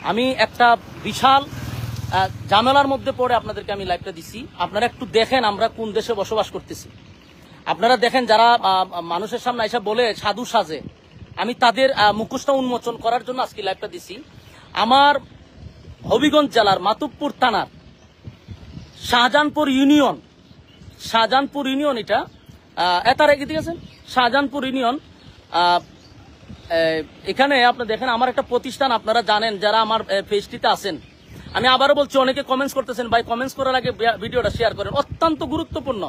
আমি একটা বিশাল ঝামেলার মধ্যে পড়ে আপনাদেরকে আমি লাইভটা দিছি। আপনারা একটু দেখেন আমরা কোন দেশে বসবাস করতেছি। আপনারা দেখেন যারা মানুষের সামনে এসে বলে সাধু সাজে, আমি তাদের মুখোশটা উন্মোচন করার জন্য আজকে লাইভটা দিছি। আমার হবিগঞ্জ জেলার মাতুবপুর থানার শাহজাহানপুর ইউনিয়ন এটা এটার এগিয়ে গেছেন শাহজাহানপুর ইউনিয়ন। এখানে আপনি দেখেন আমার একটা প্রতিষ্ঠান, আপনারা জানেন যারা আমার পেজটিতে আছেন। আমি আবারও বলছি, অনেকে কমেন্টস করতেছেন, ভাই কমেন্টস করার আগে ভিডিওটা শেয়ার করেন, অত্যন্ত গুরুত্বপূর্ণ।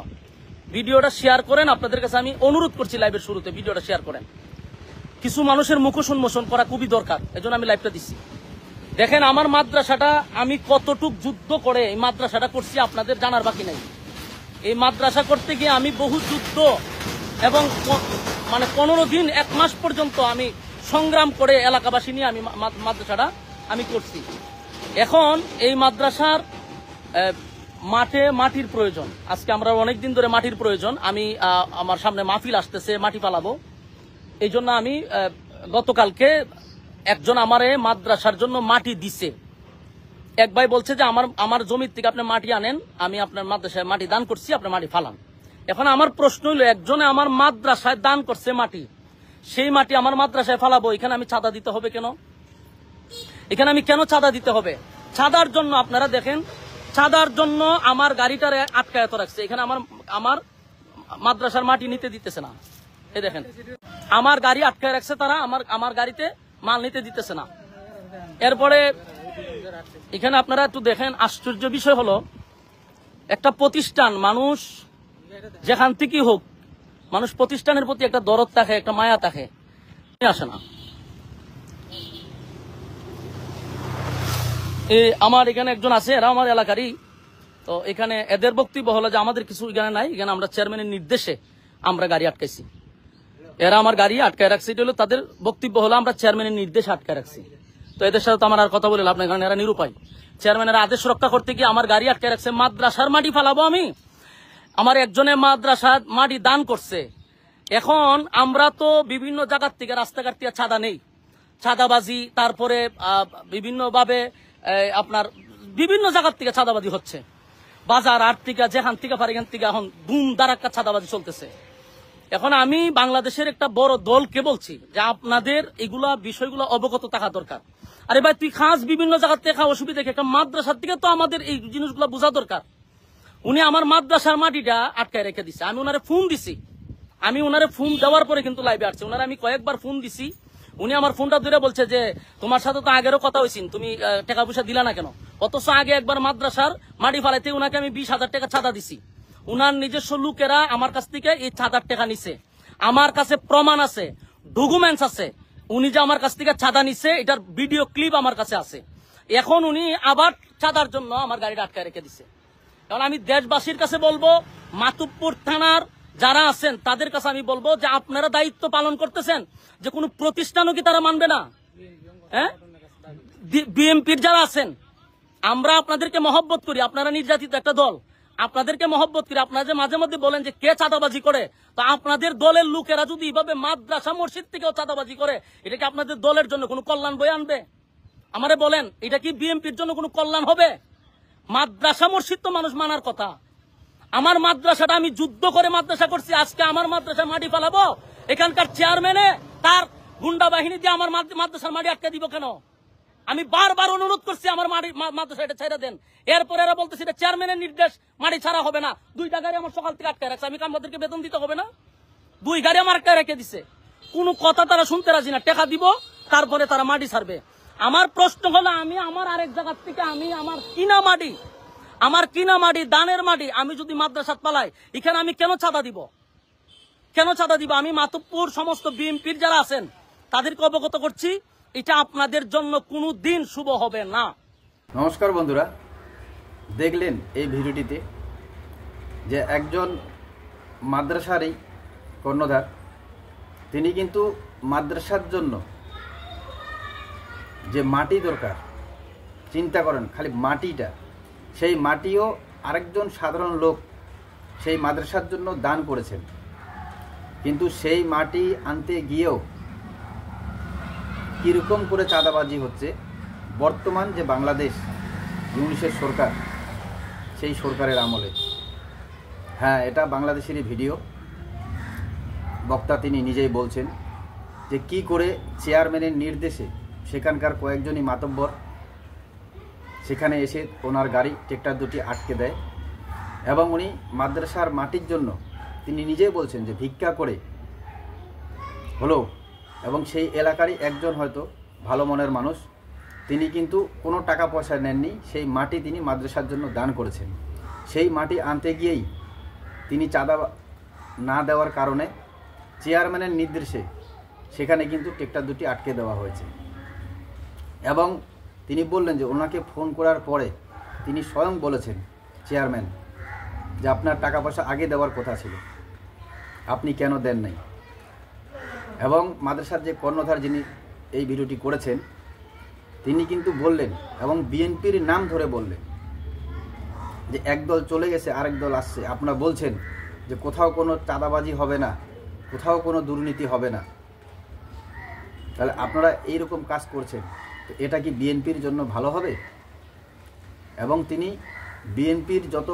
ভিডিওটা শেয়ার করেন, আপনাদের কাছে আমি অনুরোধ করছি লাইভের শুরুতে ভিডিওটা শেয়ার করেন। কিছু মানুষের মুখোশ উন্মোচন করা খুবই দরকার, এজন্য আমি লাইভটা দিচ্ছি। দেখেন আমার মাদ্রাসাটা আমি কতটুক যুদ্ধ করে এই মাদ্রাসাটা করছি আপনাদের জানার বাকি নাই। এই মাদ্রাসা করতে গিয়ে আমি বহু যুদ্ধ এবং 15 দিন 1 মাস পর্যন্ত আমি সংগ্রাম করে এলাকাবাসী নিয়ে আমি মাদ্রাসাটা আমি করছি। এখন এই মাদ্রাসার মাটির প্রয়োজন। আজকে আমরা অনেকদিন ধরে মাটির প্রয়োজন। আমি আমার সামনে মাহফিল আসতেছে, মাটি পালাবো। এই জন্য আমি গতকালকে একজন আমারে মাদ্রাসার জন্য মাটি দিছে। এক ভাই বলছে যে আমার জমির থেকে আপনি মাটি আনেন, আমি আপনার মাদ্রাসায় মাটি দান করছি, আপনি মাটি ফালান। এখন আমার প্রশ্ন হলো, একজনে আমার মাদ্রাসায় দান করছে মাটি, সেই মাটি আমার মাদ্রাসায় ফালাবো, এখানে আমি চাঁদা দিতে হবে কেন? এখানে আমি কেন চাঁদা দিতে হবে? চাঁদার জন্য আপনারা দেখেন, চাঁদার জন্য আমার গাড়িটারে আটকায়ত রাখছে। এখানে আমার মাদ্রাসার মাটি নিতে দিতেছে না। এই দেখেন আমার গাড়ি আটকায় রাখছে তারা, আমার গাড়িতে মাল নিতে দিতেছে না। এরপরে এখানে আপনারা একটু দেখেন, আশ্চর্য বিষয় হলো, একটা প্রতিষ্ঠান, মানুষ যেখান থেকেই হোক, মানুষ প্রতিষ্ঠানের প্রতি একটা দরদ থাকে, একটা মায়া থাকে, আসে না। আমার এখানে একজন আছে, এরা আমার এলাকারই। তো এখানে এদের বক্তব্য হলো যে আমাদের কিছু এখানে নাই, এখানে আমরা চেয়ারম্যানের নির্দেশে আমরা গাড়ি আটকাইছি। এরা আমার গাড়ি আটকায় রাখছে, এটা হলো তাদের বক্তব্য হলো আমরা চেয়ারম্যানের নির্দেশে আটকায় রাখছি। তো এদের সাথে তো আমার আর কথা বলে লাভ নাই, কারণ এরা নিরুপায়। চেয়ারম্যানের আদেশ রক্ষা করতে গিয়ে আমার গাড়ি আটকায় রাখছে। মাদ্রাসার মাটি ফালাবো আমি? আমার একজনে মাদ্রাসার মাটি দান করছে। এখন আমরা তো বিভিন্ন জায়গার থেকে, রাস্তাঘাট থেকে চাঁদা নেই, চাঁদাবাজি, তারপরে বিভিন্নভাবে আপনার বিভিন্ন জায়গার থেকে চাঁদাবাজি হচ্ছে, বাজার আট থেকে যেখান থেকে পারে এখান থেকে এখন ধুম ধারাক্কা চাঁদাবাজি চলতেছে। এখন আমি বাংলাদেশের একটা বড় দলকে বলছি যে আপনাদের এগুলা বিষয়গুলো অবগত থাকা দরকার। আরে ভাই তুই খাস বিভিন্ন জায়গার থেকে, অসুবিধা একটা মাদ্রাসার থেকে তো আমাদের এই জিনিসগুলো বোঝা দরকার। উনি আমার মাদ্রাসার মাটিটা আটকায় রেখে দিছে। আমি ওনারে ফোন দিছি, আমি ওনারে ফোন দেওয়ার পরে কিন্তু লাইভে আসছে। ওনারে আমি কয়েকবার ফোন দিছি, উনি আমার ফোনটা ধরে বলছে যে তোমার সাথে তো আগেরও কথা হয়েছিল, তুমি টাকা পয়সা দিলা না কেন? অথচ আগে একবার মাদ্রাসার মাটি ফালাইতে ওনাকে আমি 20,000 টাকা চাঁদা দিছি। উনার নিজস্ব লোকেরা আমার কাছ থেকে এই 1,000 টাকা নিছে। আমার কাছে প্রমাণ আছে, ডকুমেন্টস আছে, উনি যে আমার কাছ থেকে চাঁদা নিছে এটার ভিডিও ক্লিপ আমার কাছে আছে। এখন উনি আবার চাঁদার জন্য আমার গাড়িটা আটকায় রেখে দিছে। কারণ আমি দেশবাসীর কাছে বলবো, মাতুবপুর থানার যারা আছেন তাদের কাছে আমি বলবো যে আপনারা দায়িত্ব পালন করতেছেন, যে কোনো প্রতিষ্ঠানও কি তারা মানবে না? হ্যাঁ, বিএমপির যারা আছেন, আমরা আপনাদেরকে মহব্বত করি, আপনারা নির্যাতিত একটা দল, আপনাদেরকে মহব্বত করি। আপনারা যে মাঝে মধ্যে বলেন যে কে চাঁদাবাজি করে, তো আপনাদের দলের লোকেরা যদি এইভাবে মাদ্রাসা মসজিদ থেকেও চাঁদাবাজি করে, এটা কি আপনাদের দলের জন্য কোনো কল্যাণ বয়ে আনবে? আমারে বলেন, এটা কি বিএমপির জন্য কোনো কল্যাণ হবে? মাদ্রাসা মসজিদ তো মানুষ মানার কথা। আমার মাদ্রাসাটা আমি যুদ্ধ করে মাদ্রাসা করছি, আজকে আমার মাদ্রাসায় মাটি ফালাবো? এখানকার চেয়ারম্যানে তার গুন্ডা বাহিনী দিয়ে আমার মাদ্রাসার মাটি আটকে দিব কেন? আমি বারবার অনুরোধ করছি আমার মাদ্রাসা এটা ছেড়ে দেন। এরপর এরা বলতেছে এটা চেয়ারম্যানের নির্দেশ, মাটি ছাড়া হবে না। 2টা গাড়ি আমার সকাল থেকে আটকায় রাখছে, আমি আমাদেরকে বেতন দিতে হবে না? 2 গাড়ি আমার আটকায় রেখে দিছে, কোনো কথা তারা শুনতে রাজি না। টাকা দিব, তারপরে তারা মাটি ছাড়বে। আমার প্রশ্ন হলো, আমি আমার আরেক জায়গার থেকে আমি আমার কিনা মাটি দানের মাটি আমি যদি মাদ্রাসাত পালাই, এখানে আমি কেন চাঁদা দিব? আমি মাতুবপুর সমস্ত বিএমপির যারা আছেন তাদেরকে অবগত করছি, এটা আপনাদের জন্য কোনো দিন শুভ হবে না। নমস্কার বন্ধুরা, দেখলেন এই ভিডিওটিতে যে একজন মাদ্রাসারই কর্ণধার, তিনি কিন্তু মাদ্রাসার জন্য যে মাটি দরকার, চিন্তা করেন খালি মাটিটা, সেই মাটিও আরেকজন সাধারণ লোক সেই মাদ্রাসার জন্য দান করেছেন। কিন্তু সেই মাটি আনতে গিয়েও কীরকম করে চাঁদাবাজি হচ্ছে বর্তমান যে বাংলাদেশ ইউনিসের সরকার, সেই সরকারের আমলে। হ্যাঁ, এটা বাংলাদেশেরই ভিডিও। বক্তা তিনি নিজেই বলছেন যে কি করে চেয়ারম্যানের নির্দেশে সেখানকার কয়েকজনই মাতব্বর সেখানে এসে ওনার গাড়ি ট্রেক্টর দুটি আটকে দেয় এবং উনি মাদ্রাসার মাটির জন্য তিনি নিজেই বলছেন যে ভিক্ষা করে হলো, এবং সেই এলাকারই একজন হয়তো ভালো মনের মানুষ, তিনি কিন্তু কোনো টাকা পয়সা নেননি, সেই মাটি তিনি মাদ্রাসার জন্য দান করেছেন। সেই মাটি আনতে গিয়েই তিনি চাঁদা না দেওয়ার কারণে চেয়ারম্যানের নির্দেশে সেখানে কিন্তু ট্রেক্টর দুটি আটকে দেওয়া হয়েছে। এবং তিনি বললেন যে ওনাকে ফোন করার পরে তিনি স্বয়ং বলেছেন চেয়ারম্যান যে আপনার টাকা পয়সা আগে দেওয়ার কথা ছিল, আপনি কেন দেন নাই। এবং মাদ্রাসার যে কর্ণধার যিনি এই ভিডিওটি করেছেন তিনি কিন্তু বললেন এবং বিএনপির নাম ধরে বললেন যে একদল চলে গেছে আরেক দল আসছে, আপনারা বলছেন যে কোথাও কোনো চাঁদাবাজি হবে না, কোথাও কোনো দুর্নীতি হবে না, তাহলে আপনারা এইরকম কাজ করছেন, তো এটা কি বিএনপির জন্য ভালো হবে? এবং তিনি বিএনপির যত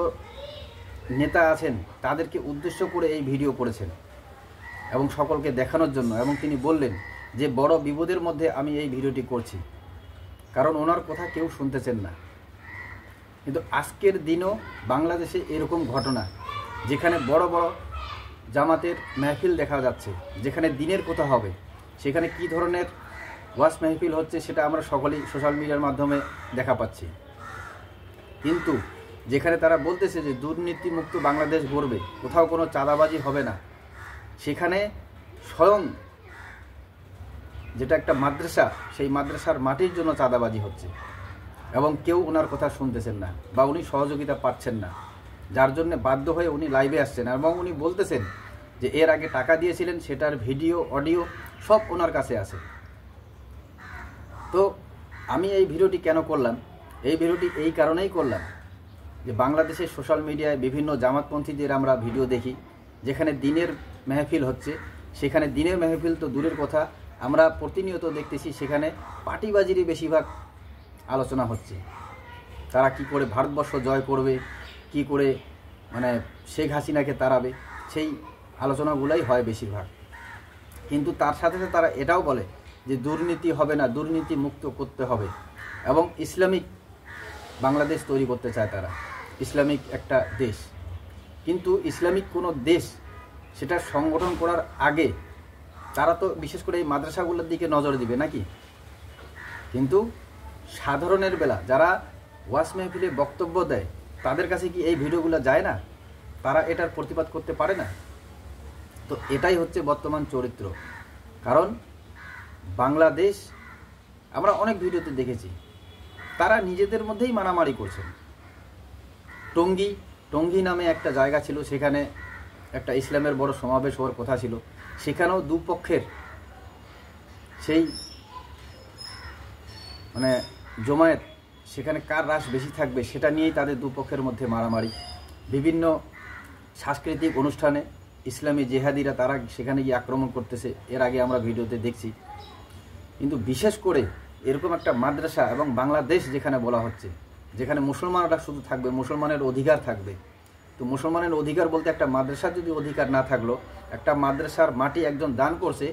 নেতা আছেন তাদেরকে উদ্দেশ্য করে এই ভিডিও করেছেন এবং সকলকে দেখানোর জন্য। এবং তিনি বললেন যে বড় বিপদের মধ্যে আমি এই ভিডিওটি করছি, কারণ ওনার কথা কেউ শুনতেছেন না। কিন্তু আজকের দিনও বাংলাদেশে এরকম ঘটনা, যেখানে বড় বড় জামাতের মেহফিল দেখা যাচ্ছে, যেখানে দিনের কথা হবে, সেখানে কি ধরনের ওয়াজ মেহফিল হচ্ছে সেটা আমরা সকলেই সোশ্যাল মিডিয়ার মাধ্যমে দেখা পাচ্ছি। কিন্তু যেখানে তারা বলতেছে যে দুর্নীতিমুক্ত বাংলাদেশ গড়বে, কোথাও কোনো চাঁদাবাজি হবে না, সেখানে স্বয়ং যেটা একটা মাদ্রাসা, সেই মাদ্রাসার মাটির জন্য চাঁদাবাজি হচ্ছে এবং কেউ ওনার কথা শুনতেছেন না বা উনি সহযোগিতা পাচ্ছেন না, যার জন্য বাধ্য হয়ে উনি লাইভে আসছেন এবং উনি বলতেছেন যে এর আগে টাকা দিয়েছিলেন, সেটার ভিডিও অডিও সব ওনার কাছে আছে। তো আমি এই ভিডিওটি কেন করলাম? এই ভিডিওটি এই কারণেই করলাম যে বাংলাদেশের সোশ্যাল মিডিয়ায় বিভিন্ন জামাতপন্থীদের আমরা ভিডিও দেখি, যেখানে দিনের মেহফিল হচ্ছে, সেখানে দিনের মেহফিল তো দূরের কথা, আমরা প্রতিনিয়ত দেখতেছি সেখানে পার্টিবাজিরই বেশিরভাগ আলোচনা হচ্ছে। তারা কি করে ভারতবর্ষ জয় করবে, কি করে মানে শেখ হাসিনাকে তাড়াবে, সেই আলোচনাগুলোই হয় বেশিরভাগ। কিন্তু তার সাথে সাথে তারা এটাও বলে যে দুর্নীতি হবে না, দুর্নীতি মুক্ত করতে হবে এবং ইসলামিক বাংলাদেশ তৈরি করতে চায় তারা, ইসলামিক একটা দেশ। কিন্তু ইসলামিক কোনো দেশ সেটা সংগঠন করার আগে তারা তো বিশেষ করে এই মাদ্রাসাগুলোর দিকে নজর দিবে নাকি? কিন্তু সাধারণের বেলা যারা ওয়াজ মেহফিলে বক্তব্য দেয় তাদের কাছে কি এই ভিডিওগুলো যায় না? তারা এটার প্রতিবাদ করতে পারে না? তো এটাই হচ্ছে বর্তমান চরিত্র। কারণ বাংলাদেশ আমরা অনেক ভিডিওতে দেখেছি তারা নিজেদের মধ্যেই মারামারি করছেন। টঙ্গী নামে একটা জায়গা ছিল, সেখানে একটা ইসলামের বড় সমাবেশ হওয়ার কথা ছিল, সেখানেও দুপক্ষের সেই মানে জমায়েত, সেখানে কার রাশ বেশি থাকবে সেটা নিয়েই তাদের দুপক্ষের মধ্যে মারামারি। বিভিন্ন সাংস্কৃতিক অনুষ্ঠানে ইসলামী জেহাদিরা তারা সেখানে গিয়ে আক্রমণ করতেছে, এর আগে আমরা ভিডিওতে দেখছি। কিন্তু বিশেষ করে এরকম একটা মাদ্রাসা এবং বাংলাদেশ যেখানে বলা হচ্ছে, যেখানে মুসলমানরা শুধু থাকবে, মুসলমানের অধিকার থাকবে, তো মুসলমানের অধিকার বলতে একটা মাদ্রাসার যদি অধিকার না থাকলো, একটা মাদ্রাসার মাটি একজন দান করছে,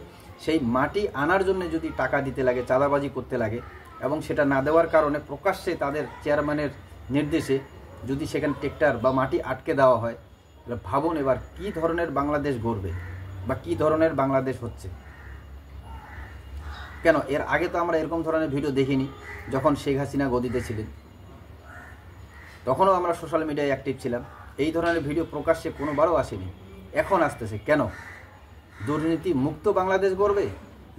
সেই মাটি আনার জন্য যদি টাকা দিতে লাগে, চাঁদাবাজি করতে লাগে এবং সেটা না দেওয়ার কারণে প্রকাশ্যে তাদের চেয়ারম্যানের নির্দেশে যদি সেখানে ট্রেক্টর বা মাটি আটকে দেওয়া হয়, ভাবুন এবার কি ধরনের বাংলাদেশ গড়বে বা কি ধরনের বাংলাদেশ হচ্ছে। কেন এর আগে তো আমরা এরকম ধরনের ভিডিও দেখিনি, যখন শেখ হাসিনা গদিতে ছিলেন তখনও আমরা সোশ্যাল মিডিয়ায় অ্যাক্টিভ ছিলাম, এই ধরনের ভিডিও প্রকাশ্যে কোনোবারও আসেনি, এখন আসতেছে। কেন? দুর্নীতি মুক্ত বাংলাদেশ গড়বে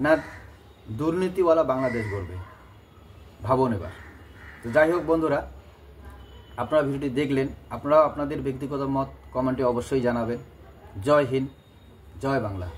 না দুর্নীতিওয়ালা বাংলাদেশ গড়বে? ভাবুন এবার। তো যাই হোক বন্ধুরা, আপনারা ভিডিওটি দেখলেন, আপনারাও আপনাদের ব্যক্তিগত মত কমেন্টে অবশ্যই জানাবেন। জয় হিন্দ, জয় বাংলা।